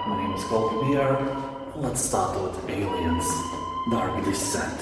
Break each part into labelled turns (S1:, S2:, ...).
S1: My name is Falconeer. Let's start with Aliens: Dark Descent.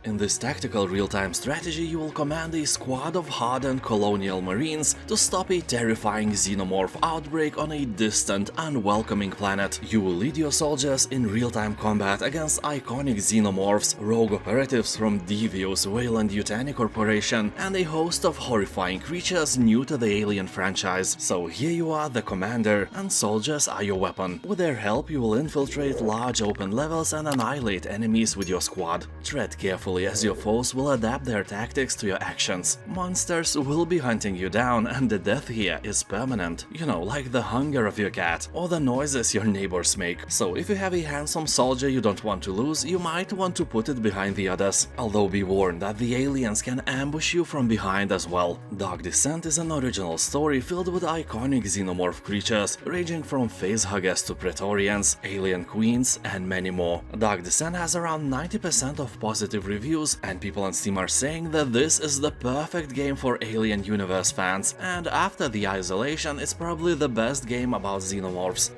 S1: In this tactical real-time strategy, you will command a squad of hardened colonial marines to stop a terrifying xenomorph outbreak on a distant, unwelcoming planet. You will lead your soldiers in real-time combat against iconic xenomorphs, rogue operatives from devious Weyland-Yutani Corporation, and a host of horrifying creatures new to the Alien franchise. So here you are, the commander, and soldiers are your weapon. With their help, you will infiltrate large open levels and annihilate enemies with your squad. Tread carefully as your foes will adapt their tactics to your actions. Monsters will be hunting you down, and the death here is permanent. You know, like the hunger of your cat, or the noises your neighbors make. So if you have a handsome soldier you don't want to lose, you might want to put it behind the others. Although be warned that the aliens can ambush you from behind as well. Dark Descent is an original story filled with iconic xenomorph creatures, ranging from facehuggers to Praetorians, alien queens, and many more. Dark Descent has around 90% of positive reviews, and people on Steam are saying that this is the perfect game for Alien Universe fans, and after the isolation, it's probably the best game about xenomorphs.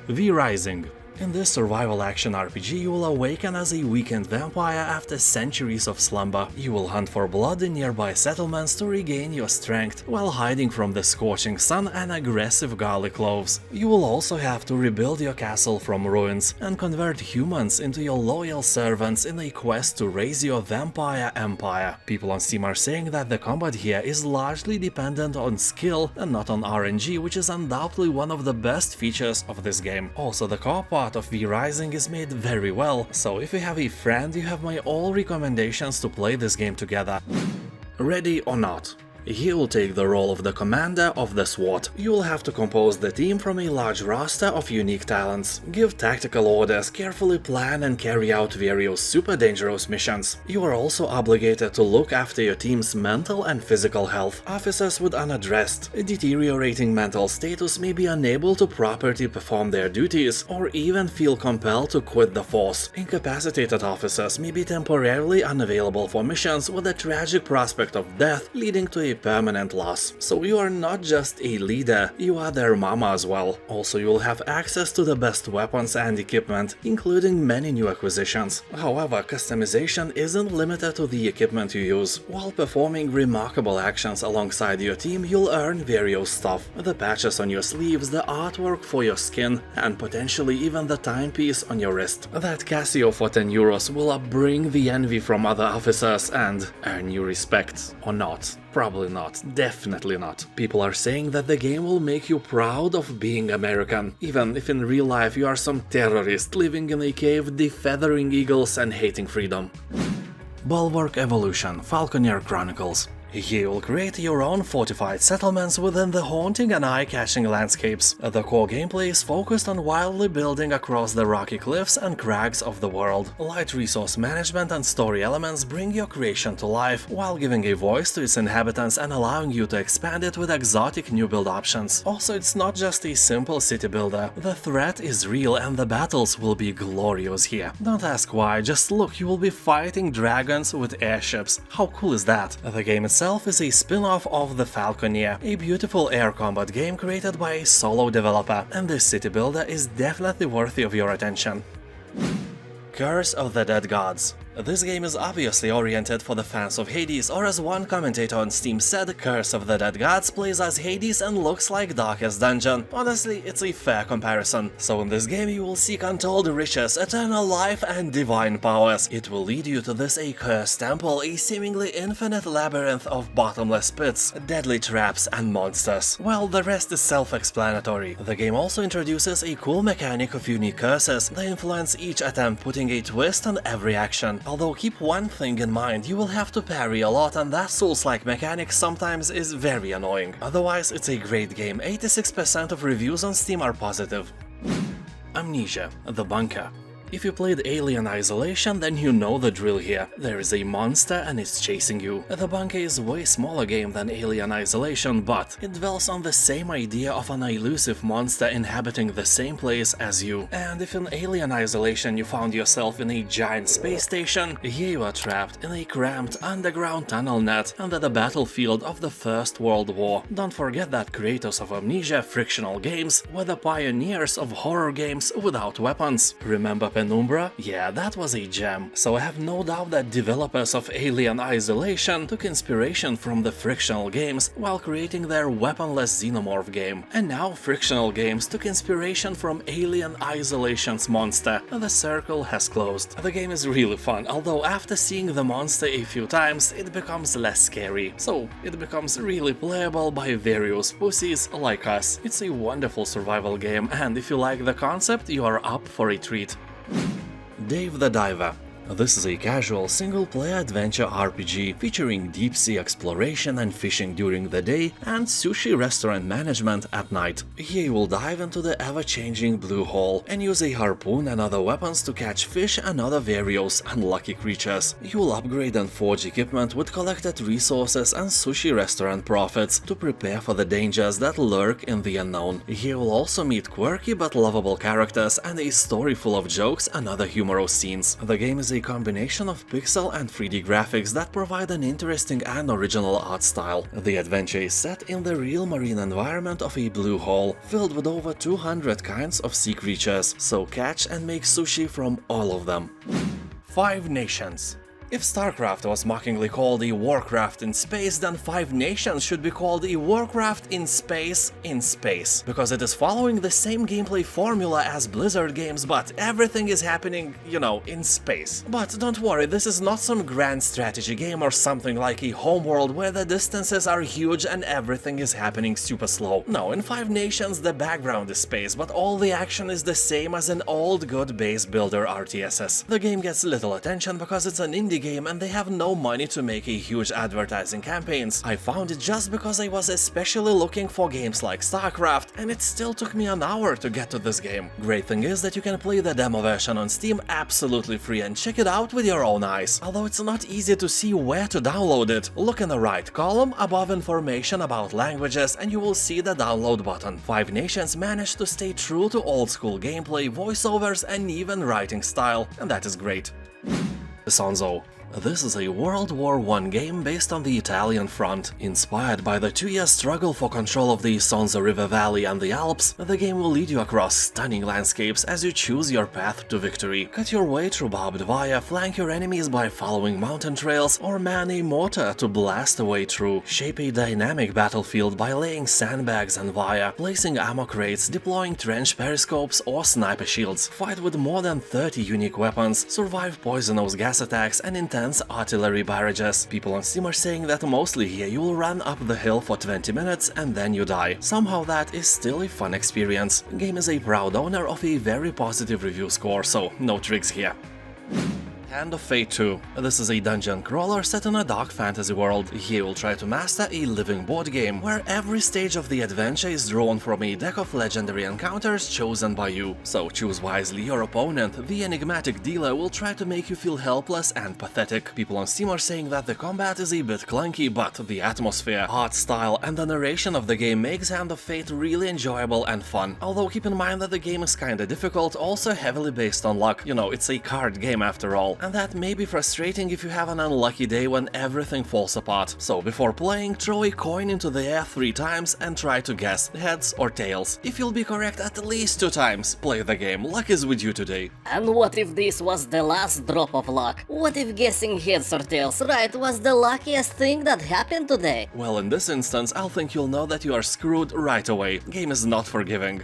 S1: The Rising. In this survival action RPG, you will awaken as a weakened vampire after centuries of slumber. You will hunt for blood in nearby settlements to regain your strength, while hiding from the scorching sun and aggressive garlic cloves. You will also have to rebuild your castle from ruins, and convert humans into your loyal servants in a quest to raise your vampire empire. People on Steam are saying that the combat here is largely dependent on skill and not on RNG, which is undoubtedly one of the best features of this game. Also, the co-op part of The Rising is made very well, so if you have a friend, you have my all recommendations to play this game together. Ready or Not. He will take the role of the commander of the SWAT. You will have to compose the team from a large roster of unique talents, give tactical orders, carefully plan and carry out various super dangerous missions. You are also obligated to look after your team's mental and physical health. Officers with unaddressed, deteriorating mental status may be unable to properly perform their duties, or even feel compelled to quit the force. Incapacitated officers may be temporarily unavailable for missions, with a tragic prospect of death leading to a permanent loss. So you are not just a leader, you are their mama as well. Also, you will have access to the best weapons and equipment, including many new acquisitions. However, customization isn't limited to the equipment you use. While performing remarkable actions alongside your team, you'll earn various stuff: the patches on your sleeves, the artwork for your skin, and potentially even the timepiece on your wrist. That Casio for €10 will bring the envy from other officers and earn you respect. Or not. Probably not. Definitely not. People are saying that the game will make you proud of being American, even if in real life you are some terrorist living in a cave, defeathering eagles and hating freedom. Bulwark Evolution, Falconeer Chronicles. You will create your own fortified settlements within the haunting and eye-catching landscapes. The core gameplay is focused on wildly building across the rocky cliffs and crags of the world. Light resource management and story elements bring your creation to life, while giving a voice to its inhabitants and allowing you to expand it with exotic new build options. Also, it's not just a simple city builder. The threat is real and the battles will be glorious here. Don't ask why, just look, you will be fighting dragons with airships. How cool is that? The game itself is a spin-off of the Falconeer, a beautiful air combat game created by a solo developer, and this city builder is definitely worthy of your attention. Curse of the Dead Gods. This game is obviously oriented for the fans of Hades, or as one commentator on Steam said, Curse of the Dead Gods plays as Hades and looks like Darkest Dungeon. Honestly, it's a fair comparison. So in this game you will seek untold riches, eternal life and divine powers. It will lead you to this accursed temple, a seemingly infinite labyrinth of bottomless pits, deadly traps and monsters. Well, the rest is self-explanatory. The game also introduces a cool mechanic of unique curses that influence each attempt, putting a twist on every action. Although keep one thing in mind, you will have to parry a lot, and that Souls-like mechanic sometimes is very annoying. Otherwise, it's a great game. 86% of reviews on Steam are positive. Amnesia, The Bunker. If you played Alien Isolation, then you know the drill here. There is a monster and it's chasing you. The bunker is a way smaller game than Alien Isolation, but it dwells on the same idea of an elusive monster inhabiting the same place as you. And if in Alien Isolation you found yourself in a giant space station, here you are trapped in a cramped underground tunnel net under the battlefield of the First World War. Don't forget that creators of Amnesia frictional games were the pioneers of horror games without weapons. Remember Penumbra? Yeah, that was a gem. So I have no doubt that developers of Alien Isolation took inspiration from the frictional games while creating their weaponless xenomorph game. And now frictional games took inspiration from Alien Isolation's monster. The circle has closed. The game is really fun, although after seeing the monster a few times it becomes less scary. So it becomes really playable by various pussies like us. It's a wonderful survival game, and if you like the concept, you are up for a treat. Dave the Diver. This is a casual single-player adventure RPG featuring deep-sea exploration and fishing during the day and sushi restaurant management at night. Here you will dive into the ever-changing blue hole and use a harpoon and other weapons to catch fish and other various unlucky creatures. You will upgrade and forge equipment with collected resources and sushi restaurant profits to prepare for the dangers that lurk in the unknown. Here you will also meet quirky but lovable characters and a story full of jokes and other humorous scenes. The game is a combination of pixel and 3D graphics that provide an interesting and original art style. The adventure is set in the real marine environment of a blue hole, filled with over 200 kinds of sea creatures, so catch and make sushi from all of them. 5 Nations. If StarCraft was mockingly called a Warcraft in space, then 5 Nations should be called a Warcraft in space, because it is following the same gameplay formula as Blizzard games, but everything is happening, you know, in space. But don't worry, this is not some grand strategy game or something like a homeworld where the distances are huge and everything is happening super slow. No, in 5 Nations the background is space, but all the action is the same as an old good base builder RTSs. The game gets little attention because it's an indie game and they have no money to make a huge advertising campaigns. I found it just because I was especially looking for games like StarCraft, and it still took me an hour to get to this game. Great thing is that you can play the demo version on Steam absolutely free and check it out with your own eyes. Although it's not easy to see where to download it. Look in the right column above information about languages and you will see the download button. 5 Nations managed to stay true to old school gameplay, voiceovers and even writing style, and that is great. Isonzo. This is a World War I game based on the Italian front. Inspired by the 2-year struggle for control of the Isonzo River Valley and the Alps, the game will lead you across stunning landscapes as you choose your path to victory. Cut your way through barbed wire, flank your enemies by following mountain trails, or man a mortar to blast a way through. Shape a dynamic battlefield by laying sandbags and wire, placing ammo crates, deploying trench periscopes or sniper shields. Fight with more than 30 unique weapons, survive poisonous gas attacks and intense artillery barrages. People on Steam are saying that mostly here you will run up the hill for 20 minutes and then you die. Somehow that is still a fun experience. The game is a proud owner of a very positive review score, so no tricks here. Hand of Fate 2. This is a dungeon crawler set in a dark fantasy world. Here you'll try to master a living board game, where every stage of the adventure is drawn from a deck of legendary encounters chosen by you. So choose wisely your opponent. The enigmatic dealer will try to make you feel helpless and pathetic. People on Steam are saying that the combat is a bit clunky, but the atmosphere, art style and the narration of the game makes Hand of Fate really enjoyable and fun. Although keep in mind that the game is kinda difficult, also heavily based on luck. You know, it's a card game after all. And that may be frustrating if you have an unlucky day when everything falls apart. So before playing, throw a coin into the air 3 times and try to guess heads or tails. If you'll be correct at least 2 times, play the game. Luck is with you today.
S2: And what if this was the last drop of luck? What if guessing heads or tails right was the luckiest thing that happened today?
S1: Well, in this instance, I'll think you'll know that you are screwed right away. Game is not forgiving.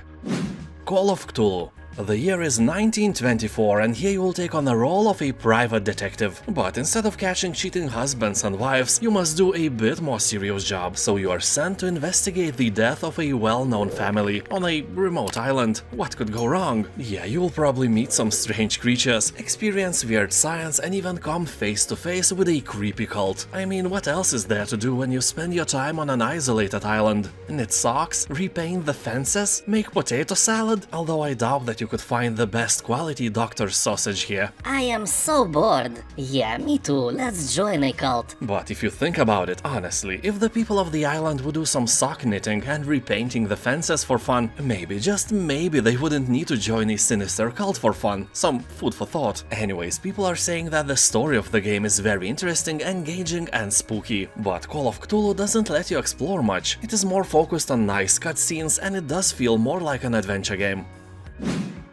S1: Call of Cthulhu. The year is 1924 and here you will take on the role of a private detective. But instead of catching cheating husbands and wives, you must do a bit more serious job. So you are sent to investigate the death of a well-known family on a remote island. What could go wrong? Yeah, you will probably meet some strange creatures, experience weird science and even come face to face with a creepy cult. I mean, what else is there to do when you spend your time on an isolated island? Knit socks? Repaint the fences? Make potato salad? Although I doubt that you could find the best quality doctor's sausage here.
S2: I am so bored. Yeah, me too. Let's join a cult.
S1: But if you think about it, honestly, if the people of the island would do some sock knitting and repainting the fences for fun, maybe, just maybe, they wouldn't need to join a sinister cult for fun. Some food for thought. Anyways, people are saying that the story of the game is very interesting, engaging and spooky, but Call of Cthulhu doesn't let you explore much. It is more focused on nice cutscenes and it does feel more like an adventure game.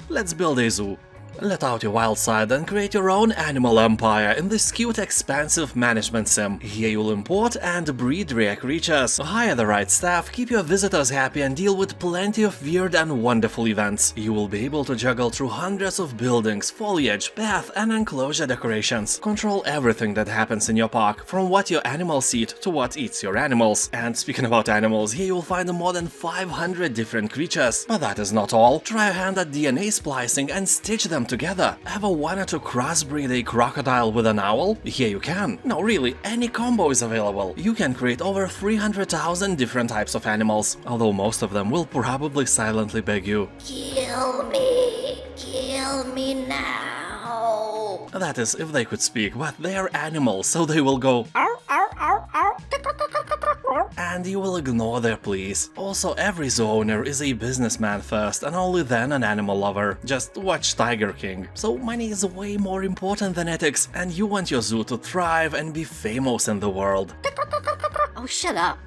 S1: Let's build a zoo. Let out your wild side and create your own animal empire in this cute, expansive management sim. Here you'll import and breed rare creatures, hire the right staff, keep your visitors happy and deal with plenty of weird and wonderful events. You will be able to juggle through hundreds of buildings, foliage, path and enclosure decorations. Control everything that happens in your park, from what your animals eat to what eats your animals. And speaking about animals, here you'll find more than 500 different creatures. But that is not all. Try a hand at DNA splicing and stitch them together. Ever wanted to crossbreed a crocodile with an owl? Here you can. No, really, any combo is available. You can create over 300,000 different types of animals, although most of them will probably silently beg you,
S2: Kill me now.
S1: that is, if they could speak, but they are animals, so they will go ow, ow, ow, ow, and you will ignore their pleas. Also, every zoo owner is a businessman first and only then an animal lover. Just watch Tiger King. So money is way more important than ethics, and you want your zoo to thrive and be famous in the world.
S2: Oh, shut up.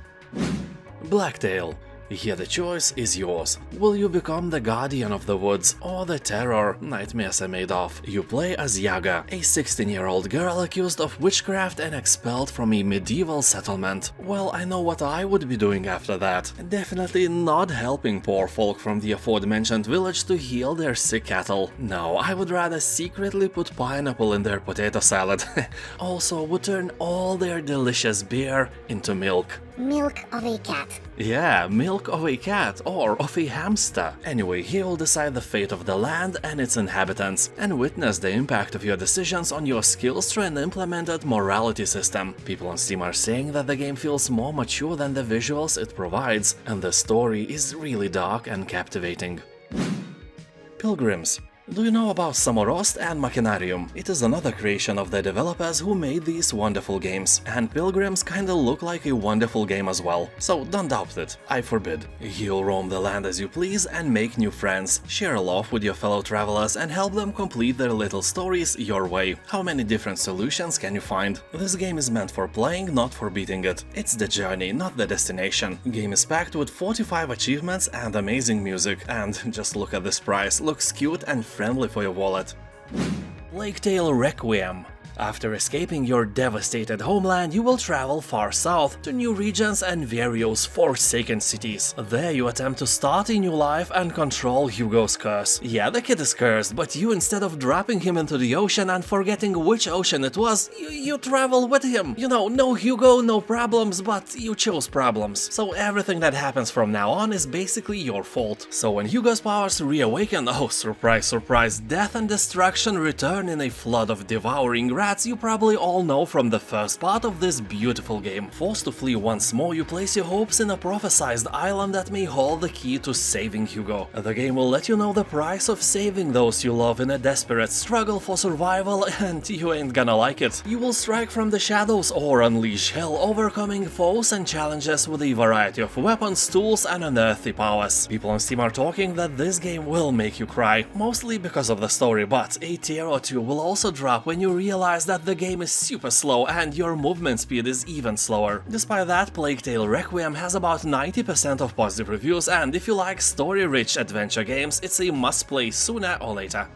S1: BLACKTAIL. Here the choice is yours. Will you become the guardian of the woods or the terror nightmares are made of? You play as Yaga, a 16-year-old girl accused of witchcraft and expelled from a medieval settlement. Well, I know what I would be doing after that. Definitely not helping poor folk from the aforementioned village to heal their sick cattle. No, I would rather secretly put pineapple in their potato salad. Also, would turn all their delicious beer into milk.
S3: Milk of a cat.
S1: Yeah, milk of a cat or of a hamster. Anyway, he will decide the fate of the land and its inhabitants, and witness the impact of your decisions on your skills through an implemented morality system. People on Steam are saying that the game feels more mature than the visuals it provides, and the story is really dark and captivating. Pilgrims. Do you know about Samorost and Machinarium? It is another creation of the developers who made these wonderful games, and Pilgrims kinda look like a wonderful game as well, so don't doubt it, I forbid. You'll roam the land as you please and make new friends, share a laugh with your fellow travelers and help them complete their little stories your way. How many different solutions can you find? This game is meant for playing, not for beating it. It's the journey, not the destination. Game is packed with 45 achievements and amazing music, and just look at this price, looks cute and friendly for your wallet. BLACKTAIL Requiem. After escaping your devastated homeland, you will travel far south to new regions and various forsaken cities. There you attempt to start a new life and control Hugo's curse. Yeah, the kid is cursed, but you, instead of dropping him into the ocean and forgetting which ocean it was, you travel with him. You know, no Hugo, no problems, but you chose problems. So everything that happens from now on is basically your fault. So when Hugo's powers reawaken, oh surprise, surprise, death and destruction return in a flood of devouring rats you probably all know from the first part of this beautiful game. Forced to flee once more, you place your hopes in a prophesized island that may hold the key to saving Hugo. The game will let you know the price of saving those you love in a desperate struggle for survival, and you ain't gonna like it. You will strike from the shadows or unleash hell, overcoming foes and challenges with a variety of weapons, tools and unearthly powers. People on Steam are talking that this game will make you cry, mostly because of the story, but a tear or two will also drop when you realize that the game is super slow and your movement speed is even slower. Despite that, BLACKTAIL Requiem has about 90% of positive reviews, and if you like story-rich adventure games, it's a must-play sooner or later.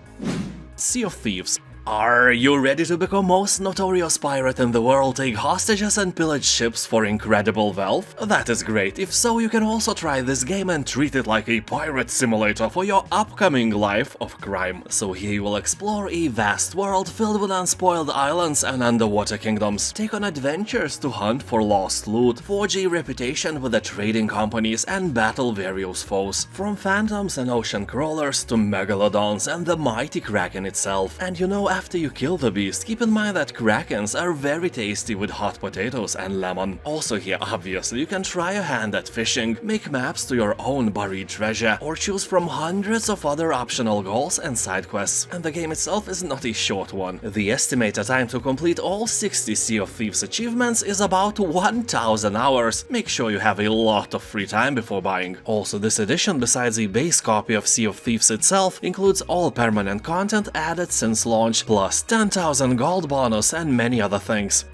S1: Sea of Thieves. Are you ready to become most notorious pirate in the world, take hostages and pillage ships for incredible wealth? That is great. If so, you can also try this game and treat it like a pirate simulator for your upcoming life of crime. So here you will explore a vast world filled with unspoiled islands and underwater kingdoms, take on adventures to hunt for lost loot, forge a reputation with the trading companies and battle various foes, from phantoms and ocean crawlers to megalodons and the mighty Kraken itself. And you know, after you kill the beast, keep in mind that krakens are very tasty with hot potatoes and lemon. Also here, obviously, you can try your hand at fishing, make maps to your own buried treasure, or choose from hundreds of other optional goals and side quests. And the game itself is not a short one. The estimated time to complete all 60 Sea of Thieves achievements is about 1000 hours. Make sure you have a lot of free time before buying. Also, this edition, besides a base copy of Sea of Thieves itself, includes all permanent content added since launch, plus 10,000 gold bonus and many other things.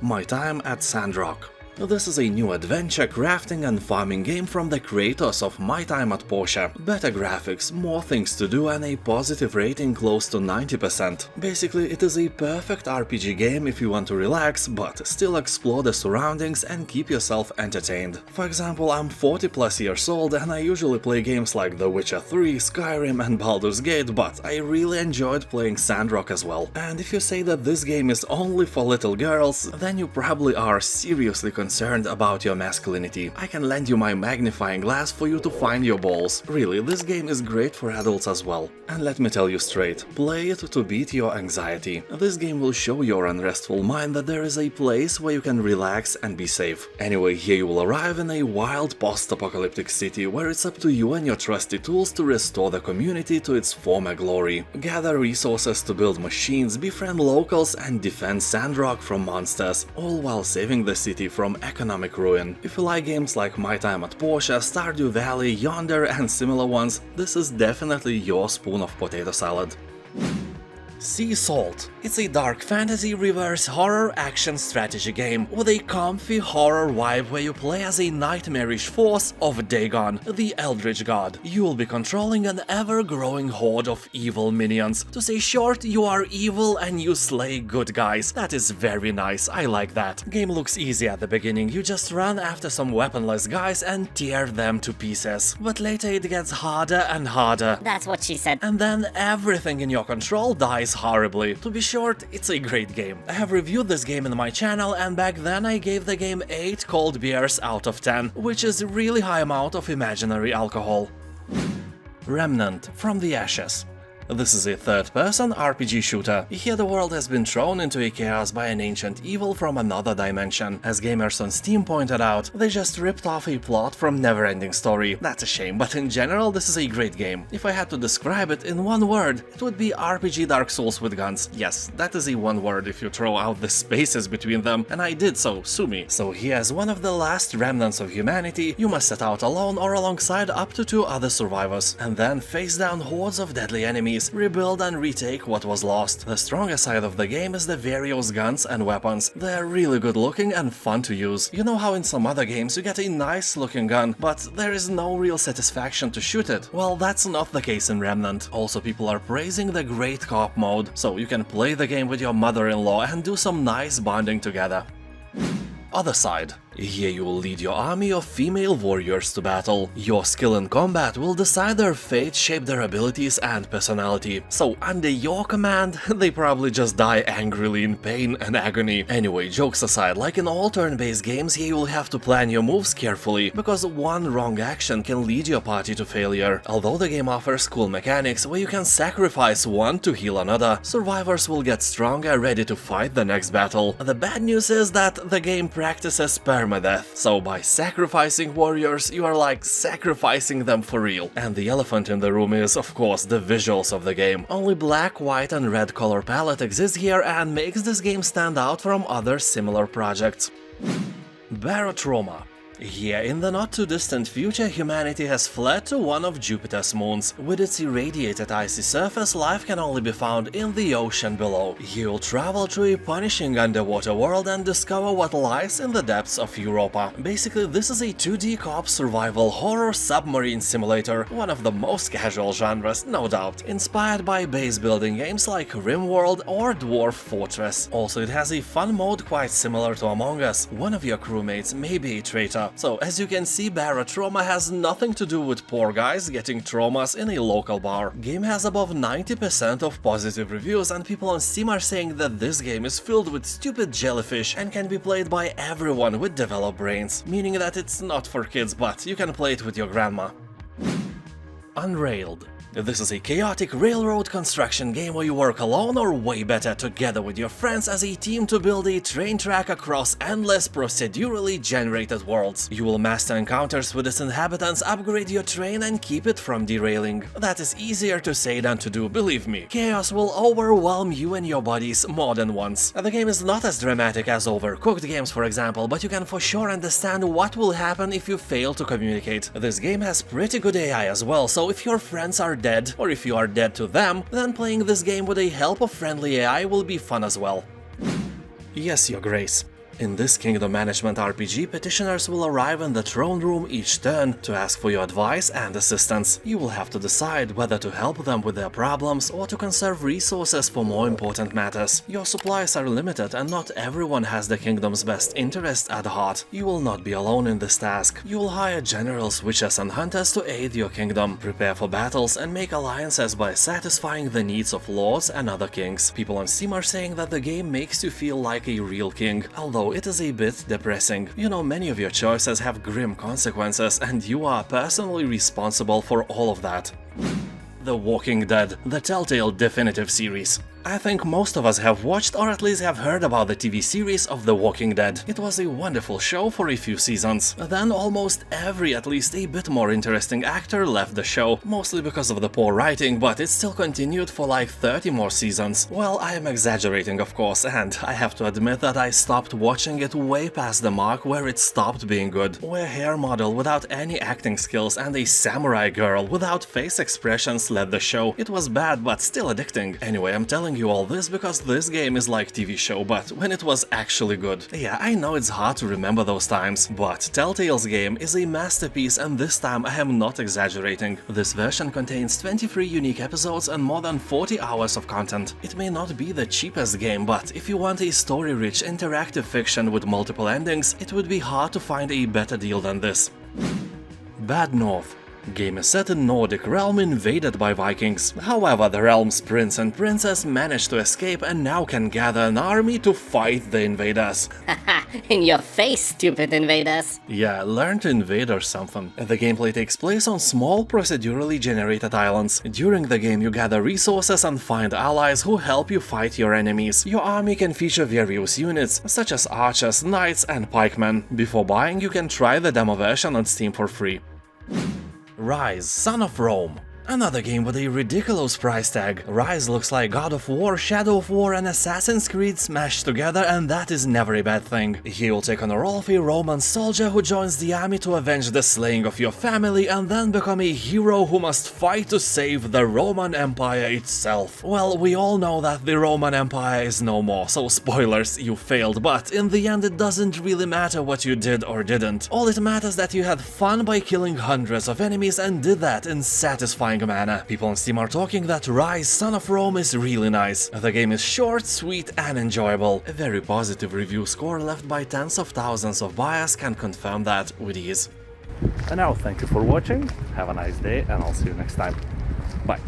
S1: My time at Sandrock. This is a new adventure, crafting and farming game from the creators of My Time at Portia. Better graphics, more things to do and a positive rating close to 90%. Basically, it is a perfect RPG game if you want to relax, but still explore the surroundings and keep yourself entertained. For example, I'm 40 plus years old and I usually play games like The Witcher 3, Skyrim and Baldur's Gate, but I really enjoyed playing Sandrock as well. And if you say that this game is only for little girls, then you probably are seriously concerned about your masculinity. I can lend you my magnifying glass for you to find your balls. Really, this game is great for adults as well. And let me tell you straight, play it to beat your anxiety. This game will show your unrestful mind that there is a place where you can relax and be safe. Anyway, here you will arrive in a wild post-apocalyptic city where it's up to you and your trusty tools to restore the community to its former glory. Gather resources to build machines, befriend locals and defend Sandrock from monsters, all while saving the city from economic ruin. If you like games like My Time at Portia, Stardew Valley, Yonder and similar ones, this is definitely your spoon of potato salad. Sea Salt. It's a dark fantasy reverse horror action strategy game with a comfy horror vibe where you play as a nightmarish force of Dagon, the Eldritch god. You will be controlling an ever-growing horde of evil minions. To say short, you are evil and you slay good guys. That is very nice, I like that. Game looks easy at the beginning, you just run after some weaponless guys and tear them to pieces. But later it gets harder and harder.
S2: That's what she said.
S1: And then everything in your control dies horribly. To be short, it's a great game. I have reviewed this game in my channel and back then I gave the game 8 cold beers out of 10, which is a really high amount of imaginary alcohol. Remnant, From the Ashes. This is a third-person RPG shooter. Here the world has been thrown into a chaos by an ancient evil from another dimension. As gamers on Steam pointed out, they just ripped off a plot from Neverending Story. That's a shame, but in general this is a great game. If I had to describe it in one word, it would be RPG Dark Souls with guns. Yes, that is a one word if you throw out the spaces between them, and I did so, sue me. So here as one of the last remnants of humanity, you must set out alone or alongside up to 2 other survivors, and then face down hordes of deadly enemies, rebuild and retake what was lost. The strongest side of the game is the various guns and weapons. They're really good looking and fun to use. You know how in some other games you get a nice looking gun, but there is no real satisfaction to shoot it? Well, that's not the case in Remnant. Also, people are praising the Great Co-op mode, so you can play the game with your mother-in-law and do some nice bonding together. Othercide. Here you will lead your army of female warriors to battle. Your skill in combat will decide their fate, shape their abilities and personality. So under your command, they probably just die angrily in pain and agony. Anyway, jokes aside, like in all turn-based games, here you will have to plan your moves carefully, because one wrong action can lead your party to failure. Although the game offers cool mechanics where you can sacrifice one to heal another, survivors will get stronger, ready to fight the next battle. The bad news is that the game practices permadeath, so by sacrificing warriors, you are like sacrificing them for real. And the elephant in the room is, of course, the visuals of the game. Only black, white and red color palette exists here and makes this game stand out from other similar projects. Barotrauma. Here, in the not-too-distant future, humanity has fled to one of Jupiter's moons. With its irradiated icy surface, life can only be found in the ocean below. You'll travel through a punishing underwater world and discover what lies in the depths of Europa. Basically, this is a 2D co-op survival horror submarine simulator, one of the most casual genres, no doubt, inspired by base-building games like RimWorld or Dwarf Fortress. Also, it has a fun mode quite similar to Among Us. One of your crewmates may be a traitor. So, as you can see, Barotrauma has nothing to do with poor guys getting traumas in a local bar. Game has above 90% of positive reviews and people on Steam are saying that this game is filled with stupid jellyfish and can be played by everyone with developed brains, meaning that it's not for kids, but you can play it with your grandma. Unrailed. This is a chaotic railroad construction game where you work alone or way better together with your friends as a team to build a train track across endless procedurally generated worlds. You will master encounters with its inhabitants, upgrade your train and keep it from derailing. That is easier to say than to do, believe me. Chaos will overwhelm you and your bodies more than once. The game is not as dramatic as Overcooked games, for example, but you can for sure understand what will happen if you fail to communicate. This game has pretty good AI as well, so if your friends are dead, or if you are dead to them, then playing this game with the help of friendly AI will be fun as well. Yes, Your Grace. In this kingdom management RPG, petitioners will arrive in the throne room each turn to ask for your advice and assistance. You will have to decide whether to help them with their problems or to conserve resources for more important matters. Your supplies are limited and not everyone has the kingdom's best interest at heart. You will not be alone in this task. You will hire generals, witches and hunters to aid your kingdom, prepare for battles and make alliances by satisfying the needs of lords and other kings. People on Steam are saying that the game makes you feel like a real king, although it is a bit depressing. You know, many of your choices have grim consequences and you are personally responsible for all of that. The Walking Dead, the Telltale Definitive Series. I think most of us have watched or at least have heard about the TV series of The Walking Dead. It was a wonderful show for a few seasons. Then almost every at least a bit more interesting actor left the show, mostly because of the poor writing, but it still continued for like 30 more seasons. Well, I am exaggerating of course, and I have to admit that I stopped watching it way past the mark where it stopped being good. Where a hair model without any acting skills and a samurai girl without face expressions led the show. It was bad but still addicting. Anyway, I'm telling you all this because this game is like TV show, but when it was actually good. Yeah, I know it's hard to remember those times, but Telltale's game is a masterpiece and this time I am not exaggerating. This version contains 23 unique episodes and more than 40 hours of content. It may not be the cheapest game, but if you want a story-rich interactive fiction with multiple endings, it would be hard to find a better deal than this. Bad North. Game is set in Nordic realm invaded by Vikings. However, the realm's prince and princess managed to escape and now can gather an army to fight the invaders.
S2: Haha, in your face, stupid invaders.
S1: Yeah, learn to invade or something. The gameplay takes place on small procedurally generated islands. During the game you gather resources and find allies who help you fight your enemies. Your army can feature various units, such as archers, knights and pikemen. Before buying, you can try the demo version on Steam for free. Ryse, Son of Rome. Another game with a ridiculous price tag. Ryse looks like God of War, Shadow of War and Assassin's Creed smashed together, and that is never a bad thing. Here you'll take on a role of a Roman soldier who joins the army to avenge the slaying of your family and then become a hero who must fight to save the Roman Empire itself. Well, we all know that the Roman Empire is no more, so spoilers, you failed, but in the end it doesn't really matter what you did or didn't. All it matters that you had fun by killing hundreds of enemies and did that in satisfying manner. People on Steam are talking that Ryse, Son of Rome is really nice. The game is short, sweet and enjoyable. A very positive review score left by tens of thousands of buyers can confirm that with ease.
S3: And now thank you for watching, have a nice day and I'll see you next time. Bye.